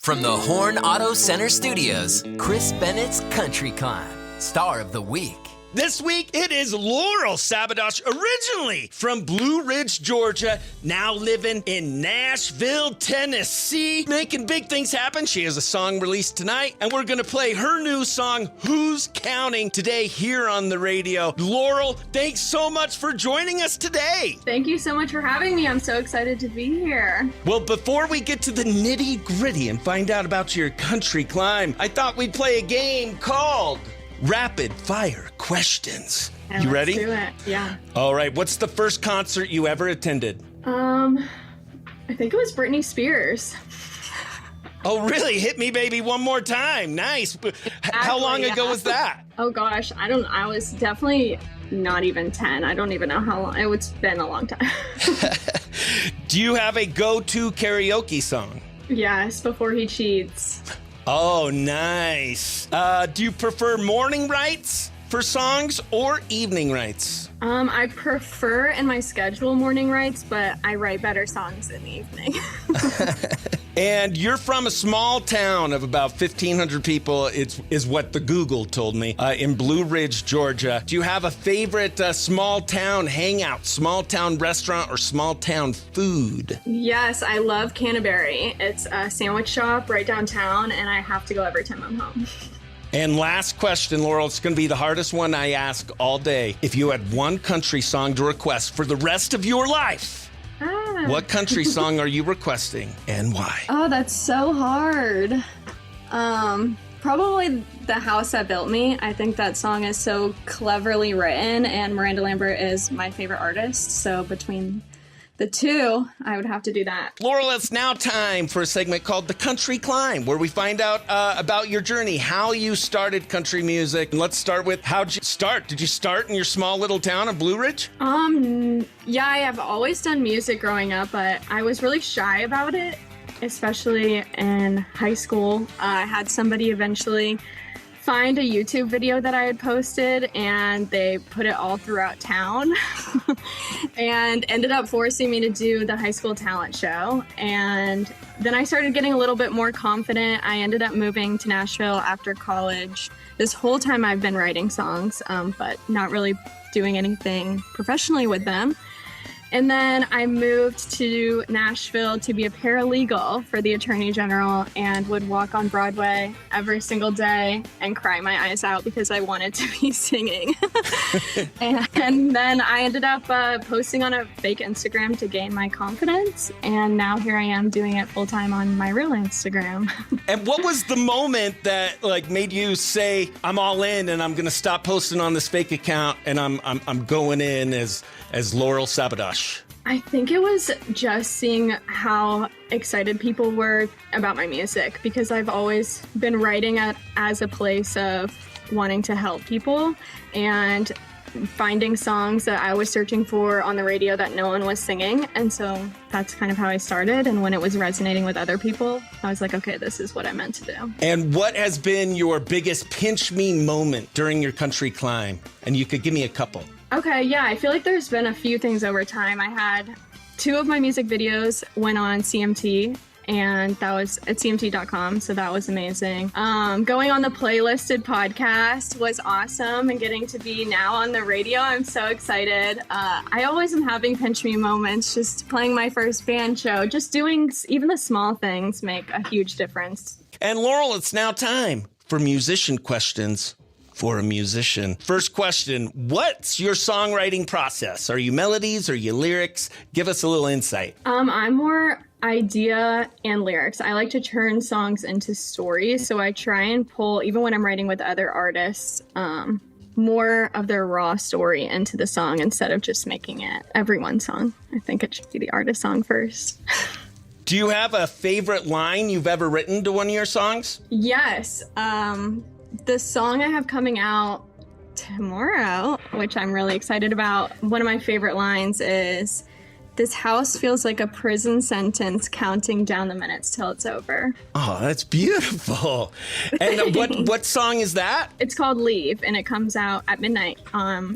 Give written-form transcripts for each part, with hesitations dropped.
From the Horn Auto Center Studios, Chris Bennett's Country Climb, Star of the Week. This week, it is Laurel Sabadosh, originally from Blue Ridge, Georgia, now living in Nashville, Tennessee, making big things happen. She has a song released tonight, and we're going to play her new song, Who's Counting, today here on the radio. Laurel, thanks so much for joining us today. Thank you so much for having me. I'm so excited to be here. Well, before we get to the nitty-gritty and find out about your country climb, I thought we'd play a game called Rapid Fire Questions. And you ready? Let's do it. Yeah. All right. What's the first concert you ever attended? I think it was Britney Spears. Oh, really? Hit Me Baby one more time. Nice. How long ago was that? Oh gosh, I was definitely not even 10. I don't even know how long. It's been a long time. Do you have a go-to karaoke song? Yes, Before He Cheats. Oh, nice. Do you prefer morning rights for songs or evening rights? I prefer in my schedule morning rights, but I write better songs in the evening. And you're from a small town of about 1,500 people, is what the Google told me, in Blue Ridge, Georgia. Do you have a favorite small town hangout, small town restaurant, or small town food? Yes, I love Canterbury. It's a sandwich shop right downtown, and I have to go every time I'm home. And last question, Laurel, it's going to be the hardest one I ask all day. If you had one country song to request for the rest of your life, what country song are you requesting and why? Oh, that's so hard. Probably The House That Built Me. I think that song is so cleverly written, and Miranda Lambert is my favorite artist. So between the two, I would have to do that. Laurel, it's now time for a segment called The Country Climb, where we find out about your journey, how you started country music. And let's start with, how'd you start? Did you start in your small little town of Blue Ridge? Yeah, I have always done music growing up, but I was really shy about it, especially in high school. I had somebody eventually find a YouTube video that I had posted, and they put it all throughout town and ended up forcing me to do the high school talent show. And then I started getting a little bit more confident. I ended up moving to Nashville after college. This whole time I've been writing songs, but not really doing anything professionally with them. And then I moved to Nashville to be a paralegal for the Attorney General, and would walk on Broadway every single day and cry my eyes out because I wanted to be singing. And then I ended up posting on a fake Instagram to gain my confidence. And now here I am doing it full time on my real Instagram. And what was the moment that made you say, I'm all in and I'm going to stop posting on this fake account and I'm going in as Laurel Sabadosh? I think it was just seeing how excited people were about my music, because I've always been writing as a place of wanting to help people and finding songs that I was searching for on the radio that no one was singing. And so that's kind of how I started. And when it was resonating with other people, I was like, okay, this is what I meant to do. And what has been your biggest pinch me moment during your country climb? And you could give me a couple. Okay, yeah, I feel like there's been a few things over time. I had 2 of my music videos went on CMT, and that was at cmt.com, so that was amazing. Going on the Playlisted podcast was awesome, and getting to be now on the radio, I'm so excited. I always am having pinch me moments, just playing my first band show, just doing even the small things make a huge difference. And Laurel, it's now time for musician questions for a musician. First question, what's your songwriting process? Are you melodies? Are you lyrics? Give us a little insight. I'm more idea and lyrics. I like to turn songs into stories, so I try and pull, even when I'm writing with other artists, more of their raw story into the song instead of just making it everyone's song. I think it should be the artist's song first. Do you have a favorite line you've ever written to one of your songs? Yes. The song I have coming out tomorrow, which I'm really excited about, one of my favorite lines is, "This house feels like a prison sentence counting down the minutes till it's over." Oh, that's beautiful. And what song is that? It's called Leave, and it comes out at midnight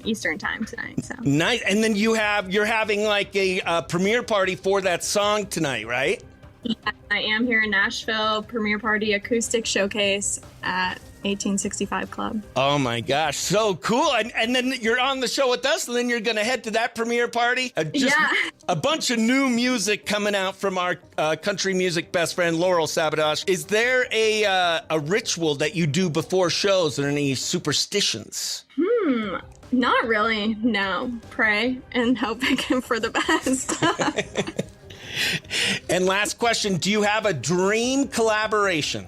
Eastern time tonight. So nice. And then you're having a premiere party for that song tonight, right? Yes, I am here in Nashville, premiere party acoustic showcase at 1865 Club. Oh my gosh, so cool. And then you're on the show with us, and then you're going to head to that premiere party. A bunch of new music coming out from our country music best friend, Laurel Sabadosh. Is there a ritual that you do before shows, or any superstitions? Not really, no. Pray and hope for the best. And last question, do you have a dream collaboration?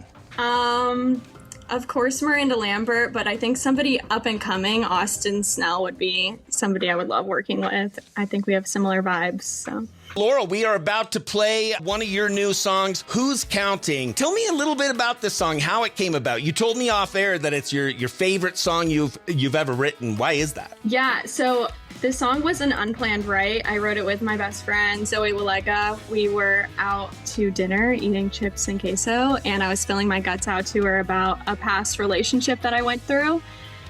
Of course, Miranda Lambert, but I think somebody up and coming, Austin Snell, would be somebody I would love working with. I think we have similar vibes, so. Laurel, we are about to play one of your new songs, Who's Counting? Tell me a little bit about this song, how it came about. You told me off air that it's your favorite song you've ever written. Why is that? Yeah, so this song was an unplanned write. I wrote it with my best friend, Zoe Walega. We were out to dinner eating chips and queso, and I was spilling my guts out to her about a past relationship that I went through.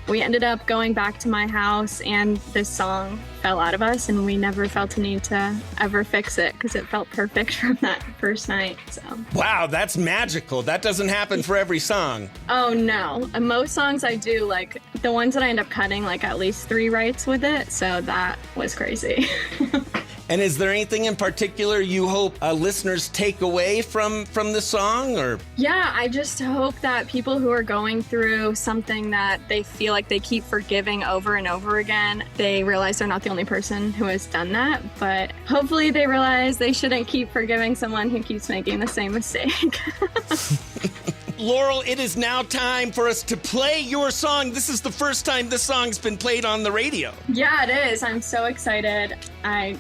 We ended up going back to my house, and this song fell out of us, and we never felt a need to ever fix it because it felt perfect from that first night. So. Wow, that's magical. That doesn't happen for every song. Oh, no. Most songs I do, like the ones that I end up cutting, like at least 3 writes with it. So that was crazy. And is there anything in particular you hope listeners take away from the song? Or yeah, I just hope that people who are going through something that they feel like they keep forgiving over and over again, they realize they're not the only person who has done that. But hopefully they realize they shouldn't keep forgiving someone who keeps making the same mistake. Laurel, it is now time for us to play your song. This is the first time this song's been played on the radio. Yeah, it is. I'm so excited. I've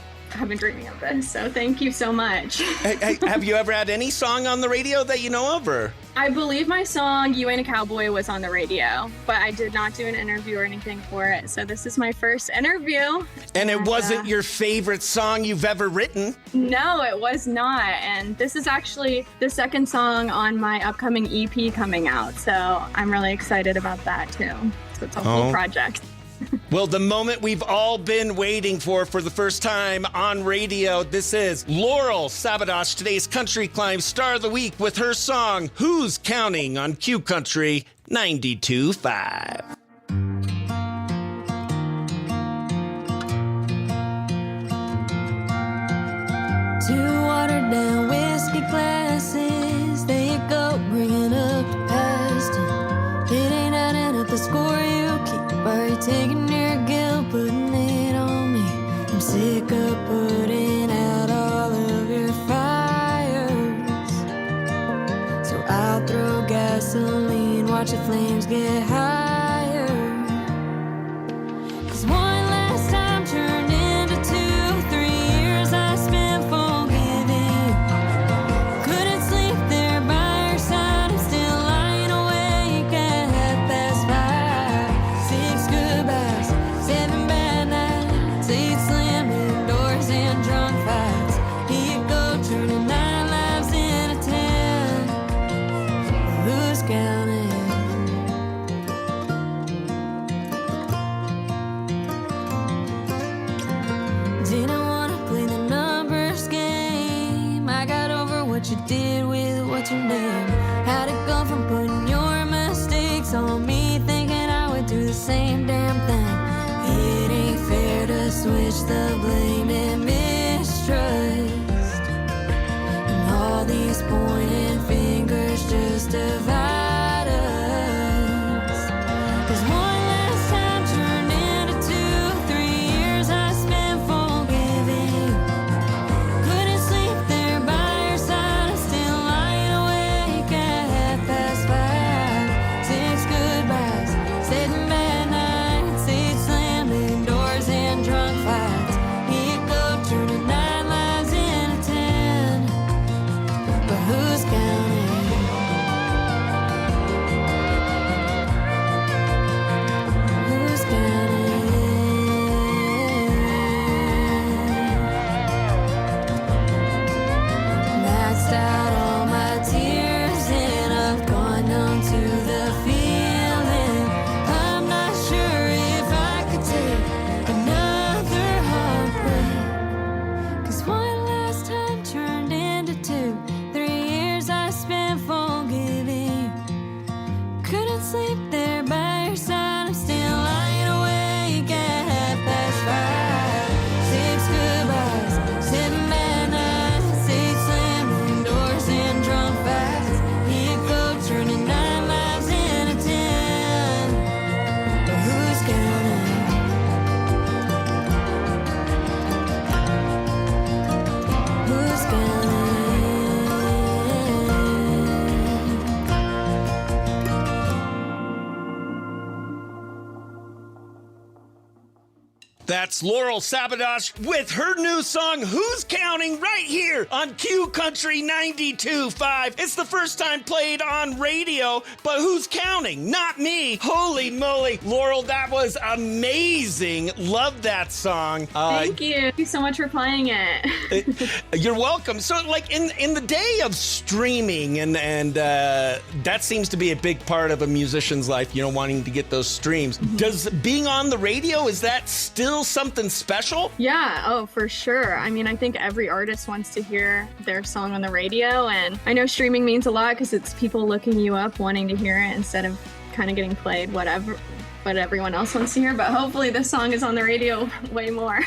been dreaming of this, so thank you so much. Hey, have you ever had any song on the radio that you know of? Or? I believe my song, You Ain't a Cowboy, was on the radio, but I did not do an interview or anything for it, so this is my first interview. And it wasn't your favorite song you've ever written? No, it was not, and this is actually the second song on my upcoming EP coming out, so I'm really excited about that too. So it's a whole project. Well, the moment we've all been waiting for the first time on radio. This is Laurel Sabadosh, today's Country Climb Star of the Week, with her song, Who's Counting, on Q Country 92.5. Two watered down whiskey glasses, there you go, bringing up the past. It ain't adding up the score you keep. Are you taking your guilt, putting it on me? I'm sick of putting out all of your fires. So I'll throw gasoline, watch the flames get higher. 'Cause one last time turned into 2, 3 years I spent forgiving. Couldn't sleep there by your side, I'm still lying awake at 5:30. 6 goodbyes, 7 bad nights, 8 slamming doors and drunk fights. Here you go, turning 9 lives into 10. Who's counting? Didn't wanna play the numbers game. I got over what you did with what's your name. How'd it go from putting your mistakes on me, thinking I would do the same damn thing? It ain't fair to switch the blame and mistrust, and all these pointing fingers just divide us. 'Cause one last time turned into 2, 3 years I spent forgiving. Couldn't sleep there by your side, I'm still lying awake at 5:30. 6 goodbyes, 7 bad nights. That's Laurel Sabadosh with her new song, Who's Counting, right here on Q Country 92.5. It's the first time played on radio, but who's counting? Not me. Holy moly. Laurel, that was amazing. Love that song. Thank you. Thank you so much for playing it. You're welcome. So, like, in the day of streaming, and that seems to be a big part of a musician's life, wanting to get those streams. Does being on the radio, is that still something special? Yeah, oh, for sure. I mean, I think every artist wants to hear their song on the radio, and I know streaming means a lot because it's people looking you up, wanting to hear it instead of kind of getting played what everyone else wants to hear, but hopefully this song is on the radio way more.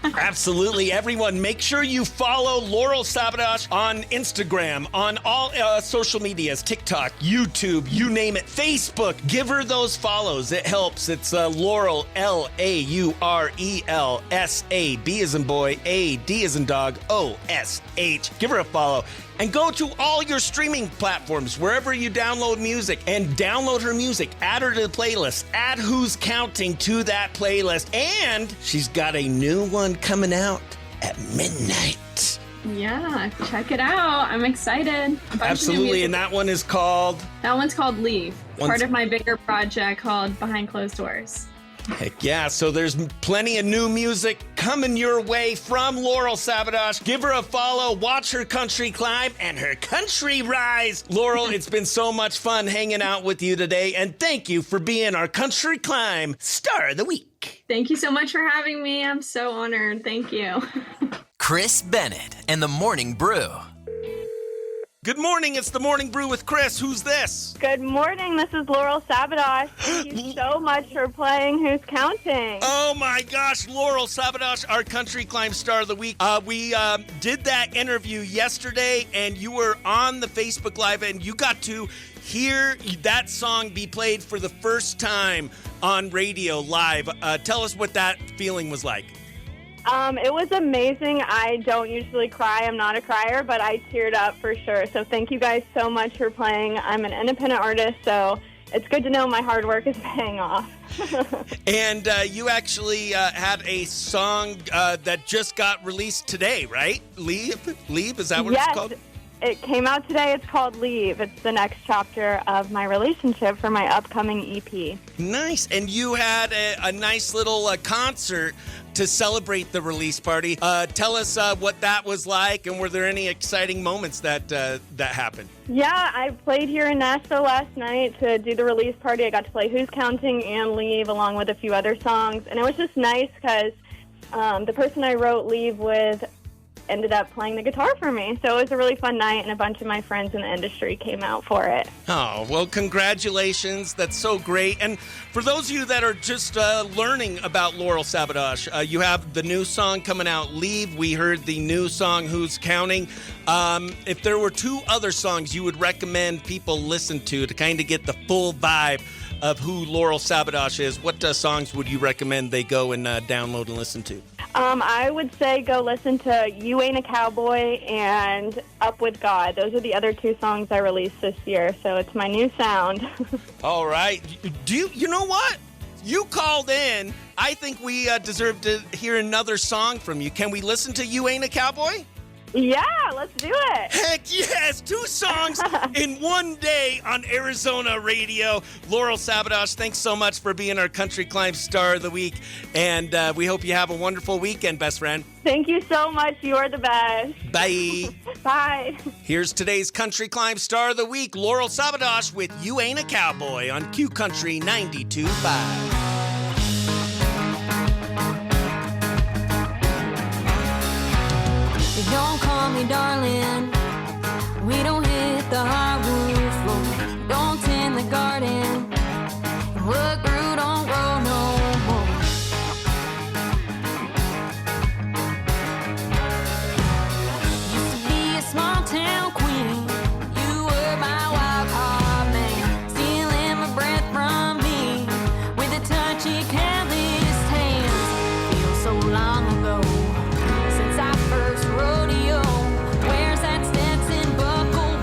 Absolutely. Everyone, make sure you follow Laurel Sabadosh on Instagram, on all social medias, TikTok, YouTube, you name it, Facebook. Give her those follows. It helps. It's Laurel, Laurel, B as in boy, A, D as in dog, O-S-H. Give her a follow. And go to all your streaming platforms, wherever you download music, and download her music. Add her to the playlist. Add Who's Counting to that playlist. And she's got a new one coming out at midnight. Yeah, check it out. I'm excited. Absolutely, and that one is called? That one's called Leave. Part of my bigger project called Behind Closed Doors. Heck yeah, so there's plenty of new music coming your way from Laurel Sabadosh. Give her a follow, watch her country climb and her country rise. Laurel, it's been so much fun hanging out with you today, and thank you for being our country climb star of the week. Thank you so much for having me. I'm so honored. Thank you. Chris Bennett and the Morning Brew. Good morning, it's the Morning Brew with Chris. Who's this? Good morning, this is Laurel Sabadosh. Thank you so much for playing Who's Counting. Oh my gosh, Laurel Sabadosh, our country climb star of the week. We did that interview yesterday, and you were on the Facebook Live, and you got to hear that song be played for the first time on radio live. Tell us what that feeling was like. It was amazing. I don't usually cry. I'm not a crier, but I teared up for sure. So thank you guys so much for playing. I'm an independent artist, so it's good to know my hard work is paying off. And you actually had a song that just got released today, right? Leave, is that what it's called? It came out today. It's called Leave. It's the next chapter of my relationship for my upcoming EP. Nice. And you had a nice little concert to celebrate the release party. Tell us what that was like, and were there any exciting moments that happened? Yeah, I played here in Nashville last night to do the release party. I got to play Who's Counting and Leave along with a few other songs. And it was just nice because the person I wrote Leave with ended up playing the guitar for me. So it was a really fun night, and a bunch of my friends in the industry came out for it. Oh, well, congratulations. That's so great. And for those of you that are just learning about Laurel Sabadosh, you have the new song coming out, Leave. We heard the new song, Who's Counting. If there were two other songs you would recommend people listen to kind of get the full vibe of who Laurel Sabadosh is, what songs would you recommend they go and download and listen to? I would say go listen to You Ain't a Cowboy and Up With God. Those are the other two songs I released this year, so it's my new sound. All right. You know what? You called in. I think we deserve to hear another song from you. Can we listen to You Ain't a Cowboy? Yeah, let's do it. Heck yes, 2 songs in one day on Arizona radio. Laurel Sabadosh, thanks so much for being our Country Climb Star of the Week, and we hope you have a wonderful weekend, best friend. Thank you so much. You are the best. Bye. Bye. Here's today's Country Climb Star of the Week, Laurel Sabadosh with You Ain't a Cowboy on Q Country 92.5. Don't call me darling. We don't hit the hardwood floor. Don't tend the garden. What grew don't grow no more. Used to be a small town queen. You were my wild card man, stealing my breath from me with a touchy, calloused hands. Feels so long ago since I first rodeo. Where's that Stetson buckle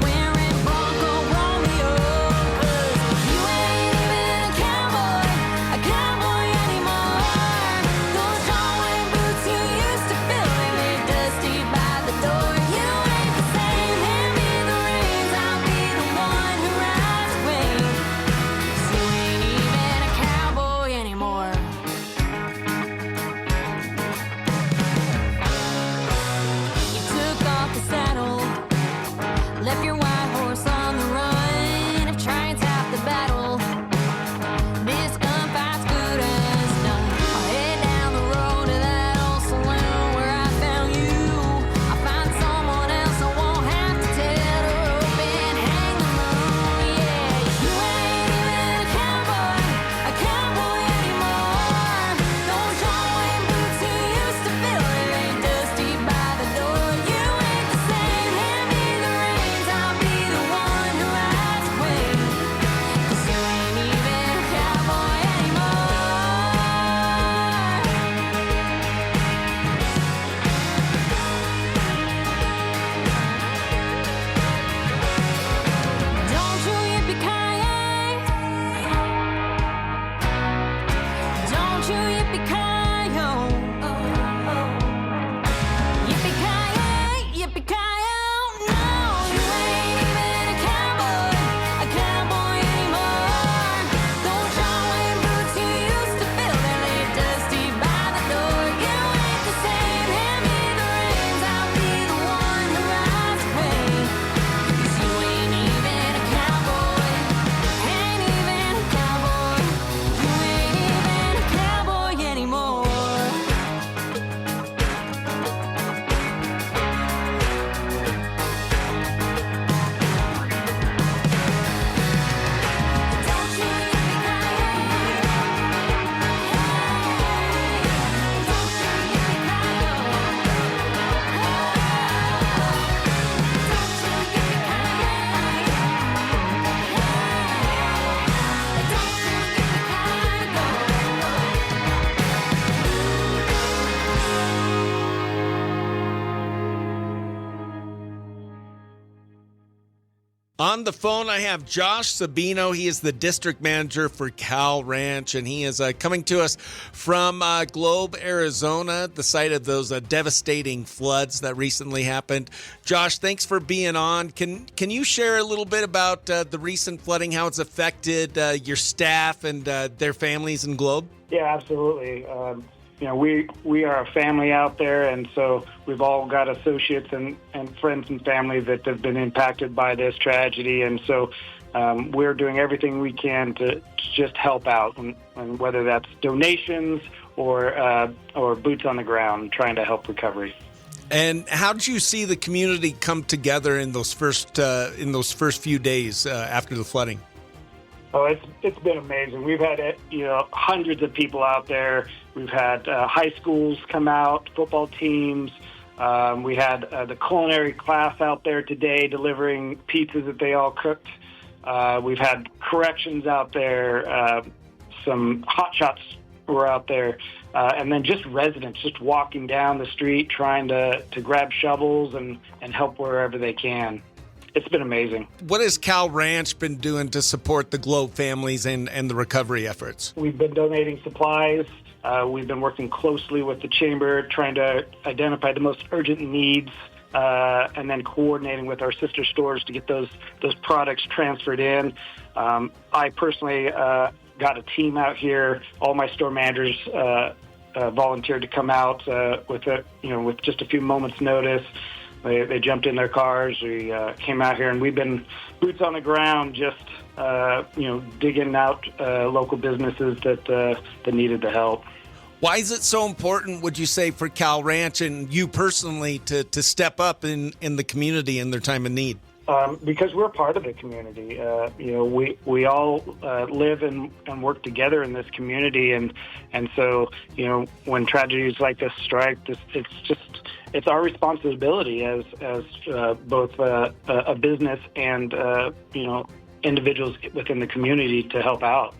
On the phone, I have Josh Sabino. He is the district manager for Cal Ranch, and he is coming to us from Globe, Arizona, the site of those devastating floods that recently happened. Josh, thanks for being on. Can you share a little bit about the recent flooding, how it's affected your staff and their families in Globe? Yeah, absolutely. We are a family out there, and so we've all got associates and friends and family that have been impacted by this tragedy, and so we're doing everything we can to just help out, and whether that's donations or boots on the ground, trying to help recovery. And how did you see the community come together in those first few days after the flooding? Oh, it's been amazing. We've had hundreds of people out there. We've had high schools come out, football teams. We had the culinary class out there today delivering pizzas that they all cooked. We've had corrections out there. Some hot shots were out there, and then just residents just walking down the street trying to grab shovels and help wherever they can. It's been amazing. What has Cal Ranch been doing to support the Globe families and the recovery efforts? We've been donating supplies. We've been working closely with the chamber, trying to identify the most urgent needs, and then coordinating with our sister stores to get those products transferred in. I personally got a team out here. All my store managers volunteered to come out with just a few moments' notice. They jumped in their cars. We came out here, and we've been boots on the ground, just digging out local businesses that needed the help. Why is it so important, would you say, for Cal Ranch and you personally to step up in the community in their time of need? Because we're part of the community. We all live and work together in this community, and so when tragedies like this strike, it's our responsibility as both a business and individuals within the community to help out.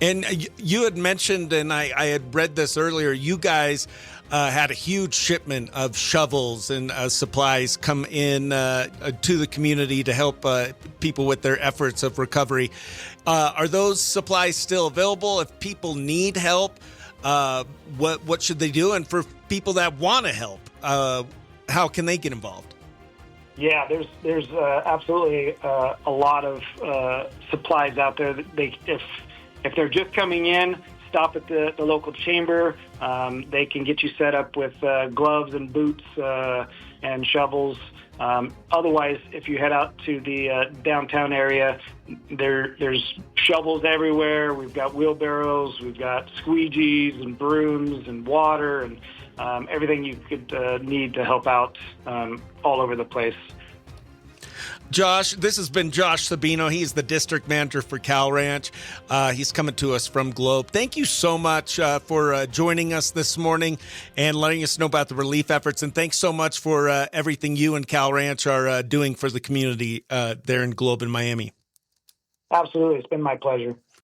And you had mentioned, and I had read this earlier, you guys had a huge shipment of shovels and supplies come in to the community to help people with their efforts of recovery. Are those supplies still available? If people need help, what should they do? And for people that want to help, how can they get involved? Yeah, there's absolutely a lot of supplies out there that if they're just coming in, stop at the local chamber. They can get you set up with gloves and boots and shovels. Otherwise, if you head out to the downtown area, there's shovels everywhere. We've got wheelbarrows, we've got squeegees and brooms and water and everything you could need to help out all over the place. Josh, this has been Josh Sabino. He's the district manager for Cal Ranch. He's coming to us from Globe. Thank you so much for joining us this morning and letting us know about the relief efforts. And thanks so much for everything you and Cal Ranch are doing for the community there in Globe in Miami. Absolutely. It's been my pleasure.